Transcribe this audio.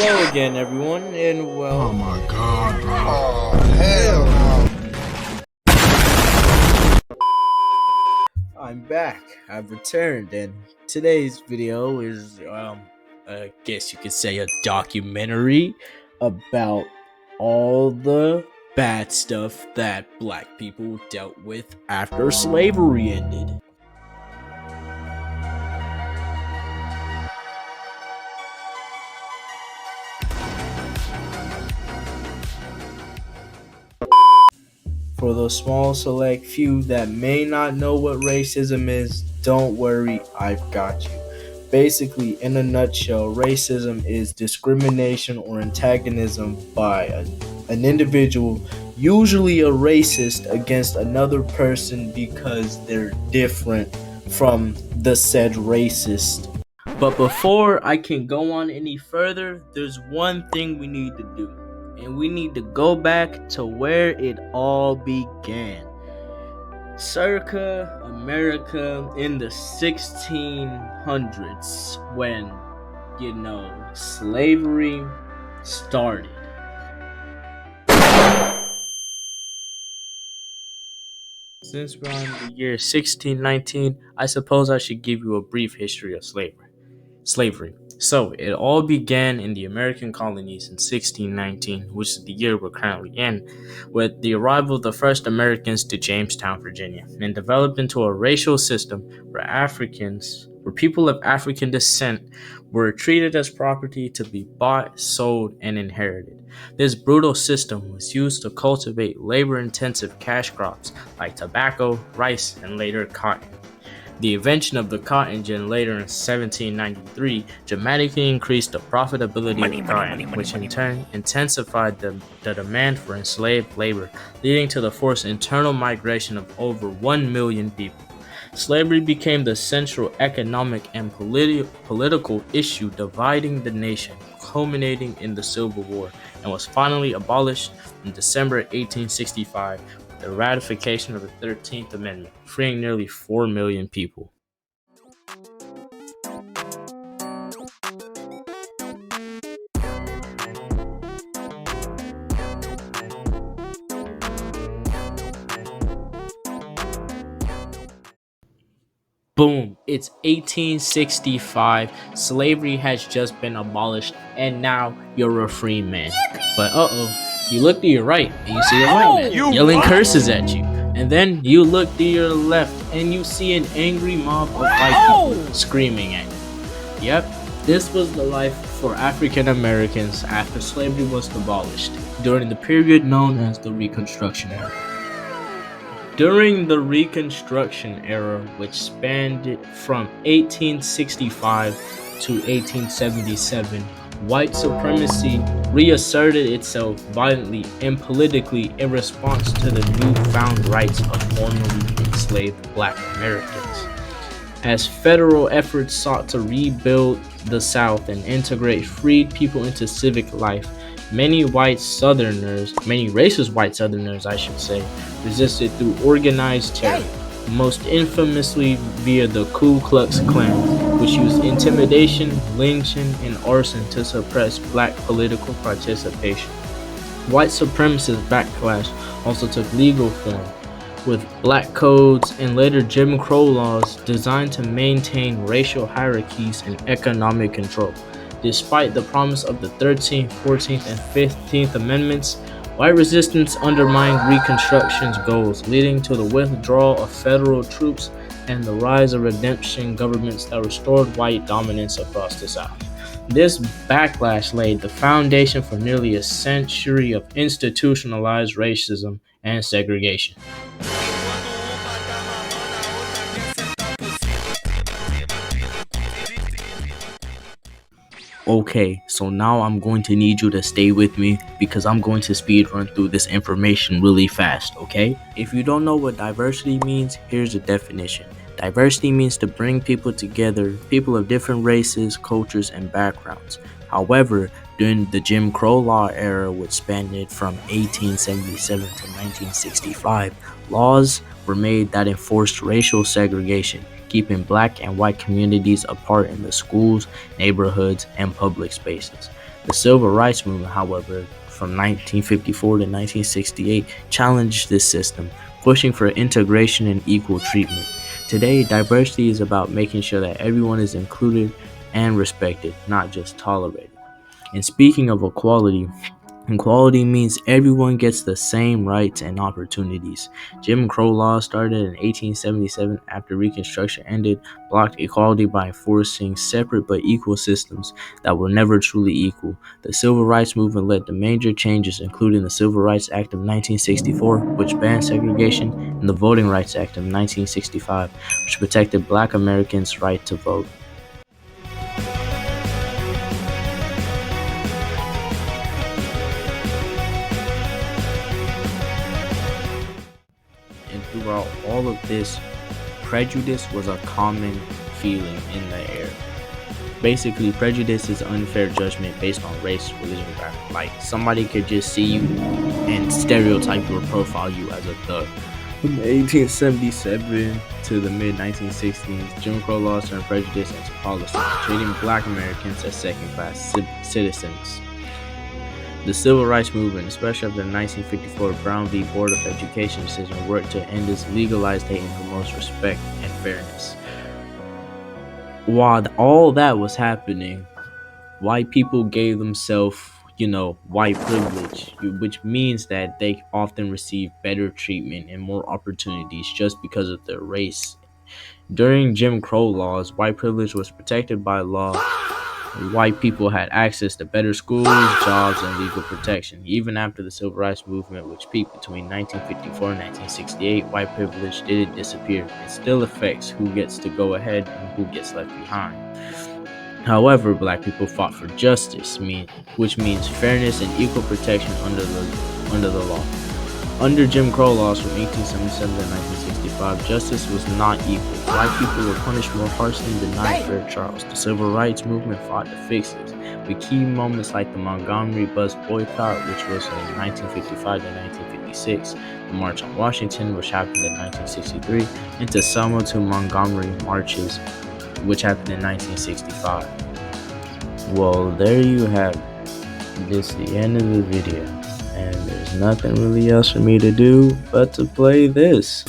Hello again, everyone, and Oh my god, bro. Oh, hell I'm back. I've returned, and today's video is, I guess you could say, a documentary about all the bad stuff that black people dealt with after slavery ended. For the small select few that may not know what racism is, don't worry, I've got you. Basically, in a nutshell, racism is discrimination or antagonism by an individual, usually a racist, against another person because they're different from the said racist. But before I can go on any further, there's one thing we need to do. And we need to go back to where it all began. Circa America in the 1600s, when, slavery started. Since we're on the year 1619, I suppose I should give you a brief history of slavery. So, it all began in the American colonies in 1619, which is the year we're currently in, with the arrival of the first Americans to Jamestown, Virginia, and developed into a racial system where people of African descent were treated as property to be bought, sold, and inherited. This brutal system was used to cultivate labor-intensive cash crops like tobacco, rice, and later cotton. The invention of the cotton gin later in 1793 dramatically increased the profitability of cotton, which in turn intensified the demand for enslaved labor, leading to the forced internal migration of over 1 million people. Slavery became the central economic and political issue dividing the nation, culminating in the Civil War, and was finally abolished in December 1865 with the ratification of the 13th Amendment, freeing nearly 4 million people. Boom, it's 1865, slavery has just been abolished, and now you're a free man. But you look to your right, and you see a white man yelling curses at you. And then you look to your left, and you see an angry mob of white people screaming at you. Yep, this was the life for African Americans after slavery was abolished, during the period known as the Reconstruction era. During the Reconstruction era, which spanned from 1865 to 1877, white supremacy reasserted itself violently and politically in response to the newfound rights of formerly enslaved black Americans. As federal efforts sought to rebuild the South and integrate freed people into civic life, many racist white Southerners, resisted through organized terror, most infamously via the Ku Klux Klan, which used intimidation, lynching, and arson to suppress black political participation. White supremacist backlash also took legal form, with black codes and later Jim Crow laws designed to maintain racial hierarchies and economic control. Despite the promise of the 13th, 14th, and 15th Amendments, white resistance undermined Reconstruction's goals, leading to the withdrawal of federal troops and the rise of redemption governments that restored white dominance across the South. This backlash laid the foundation for nearly a century of institutionalized racism and segregation. Okay, so now I'm going to need you to stay with me because I'm going to speed run through this information really fast, okay? If you don't know what diversity means, here's the definition. Diversity means to bring people together, people of different races, cultures, and backgrounds. However, during the Jim Crow law era, which spanned from 1877 to 1965, laws were made that enforced racial segregation, keeping black and white communities apart in the schools, neighborhoods, and public spaces. The Civil Rights Movement, however, from 1954 to 1968, challenged this system, pushing for integration and equal treatment. Today, diversity is about making sure that everyone is included and respected, not just tolerated. And speaking of equality, equality means everyone gets the same rights and opportunities. Jim Crow laws started in 1877 after Reconstruction ended, blocked equality by enforcing separate but equal systems that were never truly equal. The Civil Rights Movement led to major changes, including the Civil Rights Act of 1964, which banned segregation, and the Voting Rights Act of 1965, which protected Black Americans' right to vote. And throughout all of this, prejudice was a common feeling in the air. Basically, prejudice is unfair judgment based on race, religion, or background. Like, somebody could just see you and stereotype you or profile you as a thug. From 1877 to the mid 1960s, Jim Crow laws turned prejudice into policy, treating Black Americans as second-class citizens. The Civil Rights Movement, especially after the 1954 Brown v. Board of Education decision, worked to end this legalized hate and promote respect and fairness. While all that was happening, white people gave themselves, white privilege, which means that they often receive better treatment and more opportunities just because of their race. During Jim Crow laws, white privilege was protected by law. White people had access to better schools, jobs, and legal protection. Even after the Civil Rights Movement, which peaked between 1954 and 1968, white privilege didn't disappear. It still affects who gets to go ahead and who gets left behind. However, Black people fought for justice, which means fairness and equal protection under the law. Under Jim Crow laws from 1877 to 1965, justice was not equal. Black people were punished more harshly and denied fair trials. The Civil Rights Movement fought to fix this, with key moments like the Montgomery bus boycott, which was in 1955 to 1956, the March on Washington, which happened in 1963, and the Selma to Montgomery marches, which happened in 1965. Well, there you have it. This is the end of the video, and there's nothing really else for me to do but to play this.